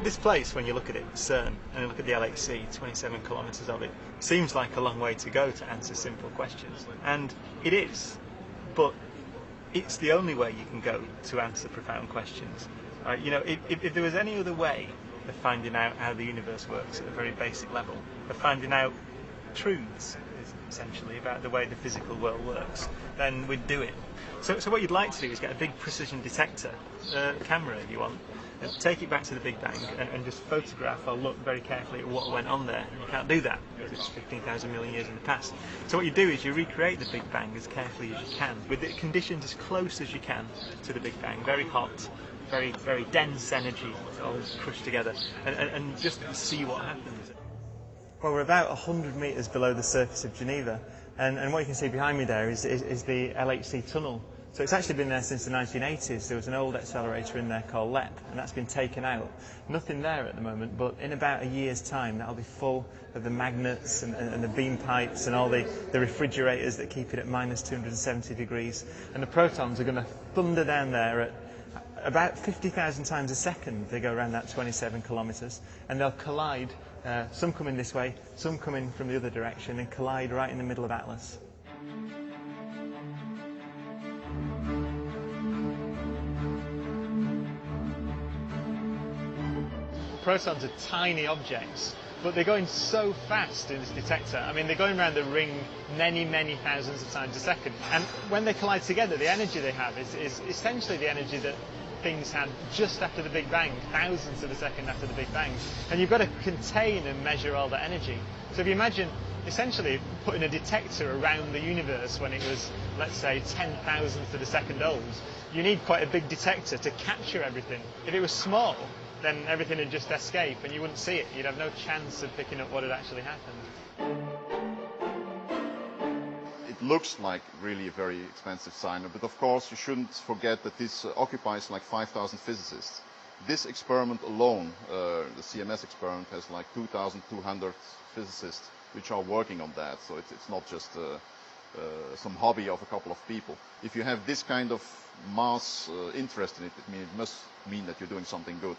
This place, when you look at it, CERN, and you look at the LHC, 27 kilometres of it, seems like a long way to go to answer simple questions. And it is, but it's the only way you can go to answer profound questions. You know, if there was any other way of finding out how the universe works at a very basic level, of finding out truths, essentially, about the way the physical world works, then we'd do it. So what you'd like to do is get a big precision detector, camera if you want, and take it back to the Big Bang and just photograph or look very carefully at what went on there. You can't do that because it's 15,000 million years in the past. So what you do is you recreate the Big Bang as carefully as you can, with the conditions as close as you can to the Big Bang, very hot, very, very dense energy all crushed together, and just see what happens. Well, we're about 100 metres below the surface of Geneva, and what you can see behind me there is the LHC tunnel. So it's actually been there since the 1980s. There was an old accelerator in there called LEP, and that's been taken out. Nothing there at the moment, but in about a year's time that'll be full of the magnets and the beam pipes and all the refrigerators that keep it at minus 270 degrees. And the protons are going to thunder down there at about 50,000 times a second. They go around that 27 kilometres, and they'll collide. Some come in this way, some come in from the other direction, and collide right in the middle of Atlas. Protons are tiny objects, but they're going so fast in this detector. I mean, they're going around the ring many, many thousands of times a second. And when they collide together, the energy they have is essentially the energy that things had just after the Big Bang, thousands of a second after the Big Bang. And you've got to contain and measure all that energy. So if you imagine essentially putting a detector around the universe when it was, let's say, 10 thousandths of a second old, you need quite a big detector to capture everything. If it was small, then everything would just escape and you wouldn't see it. You'd have no chance of picking up what had actually happened. It looks like really a very expensive signer, but of course you shouldn't forget that this occupies like 5,000 physicists. This experiment alone, the CMS experiment, has like 2,200 physicists which are working on that, so it's not just some hobby of a couple of people. If you have this kind of mass interest in it, it must mean that you're doing something good.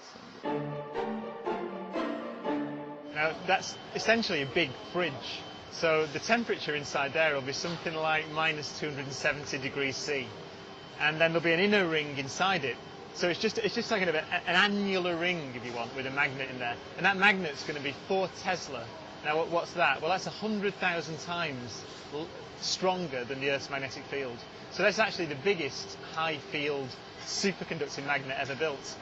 Now that's essentially a big fridge, so the temperature inside there will be something like minus 270 degrees C, and then there'll be an inner ring inside it. So it's just like an annular ring, if you want, with a magnet in there, and that magnet's going to be 4 Tesla. Now what's that? Well, that's 100,000 times stronger than the Earth's magnetic field. So that's actually the biggest high field superconducting magnet ever built.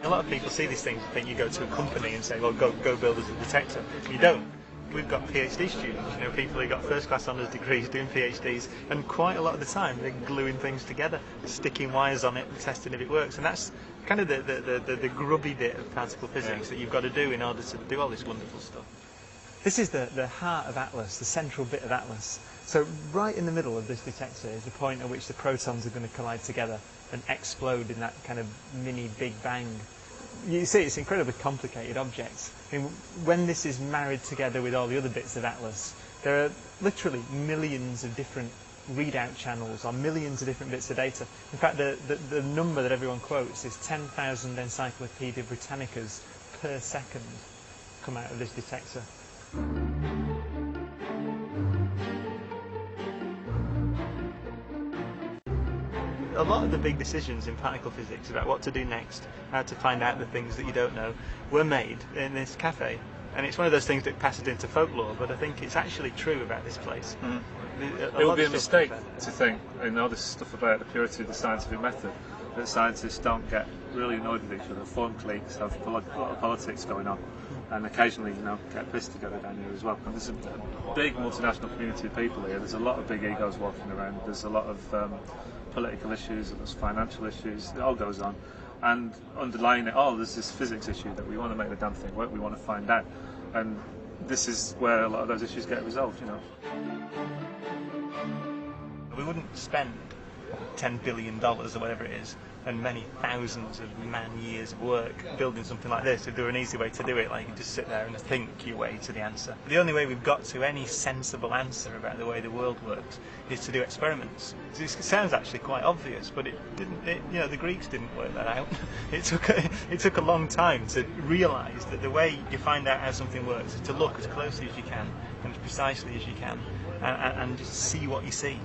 A lot of people see these things and think you go to a company and say, well, go build us a detector. You don't. We've got PhD students, you know, people who got first class honours degrees doing PhDs, and quite a lot of the time they're gluing things together, sticking wires on it and testing if it works. And that's kind of the grubby bit of particle physics that you've got to do in order to do all this wonderful stuff. This is the heart of Atlas, the central bit of Atlas. So right in the middle of this detector is the point at which the protons are going to collide together and explode in that kind of mini Big Bang. You see, it's incredibly complicated objects. I mean, when this is married together with all the other bits of Atlas, there are literally millions of different readout channels or millions of different bits of data. In fact, the number that everyone quotes is 10,000 Encyclopedia Britannicas per second come out of this detector. A lot of the big decisions in particle physics about what to do next, how to find out the things that you don't know, were made in this cafe. And it's one of those things that passes into folklore, but I think it's actually true about this place. It would be a mistake to think, in all this stuff about the purity of the scientific method, that scientists don't get really annoyed with each other, form cliques, have a lot of politics going on, and occasionally, you know, get pissed together down here as well. And there's a big multinational community of people here. There's a lot of big egos walking around. There's a lot of political issues, and there's financial issues. It all goes on, and underlying it all, there's this physics issue that we want to make the damn thing work. We want to find out, and this is where a lot of those issues get resolved. You know, we wouldn't spend $10 billion or whatever it is and many thousands of man-years of work building something like this, if there were an easy way to do it, like you just sit there and think your way to the answer. The only way we've got to any sensible answer about the way the world works is to do experiments. This sounds actually quite obvious, but it didn't. The Greeks didn't work that out. It took a long time to realise that the way you find out how something works is to look as closely as you can and as precisely as you can, and just see what you see.